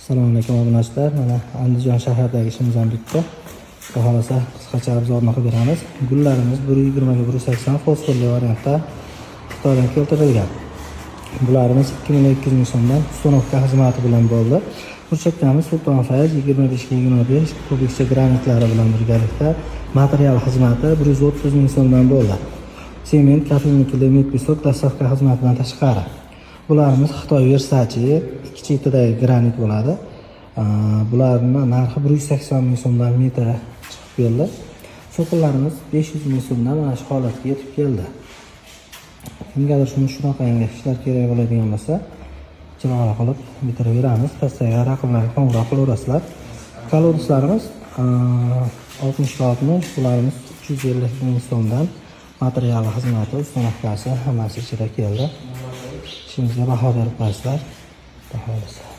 Assalomu alaykum obunachilar. Mana Andijon shahridagi ishimiz ham bitdi. Xudo xolasa qisqacha obzorni qilib beramiz. Gullarimiz 120 ga 180 fosforli variantda Xitoydan keltirilgan. Bularimiz 2200 ming so'mdan uстановka xizmati bilan bo'ldi. Burchakamiz Sulton Fayz 25 ga 25 kubikcha granitlari bilan birgalikda material xizmati 130 ming so'mdan bo'ldi. Sement, kafilniki, limit pisok, dastavka xizmatidan tashqari. Bularimiz Xitoy Versace ikki chetidagi granit bo'ladi. Bularning narxi 180 ming so'mdan metr chiqib keldi. So'qillarimiz 500 ming so'mdan mana shu holatga yetib keldi. Kimgadir shunaqa ishlar kerak bo'ladigan bo'lsa, chiroyli qilib bitiraveramiz. Pastdagi raqamlarga qo'ng'iroq qilaverasizlar. Koloduslarimiz 60-60, bularimiz 350 ming so'mdan material xizmati, uстановkasi hammasi ichida keldi. İşimizga baho berib qo'yasizlar. Xudo xolasa.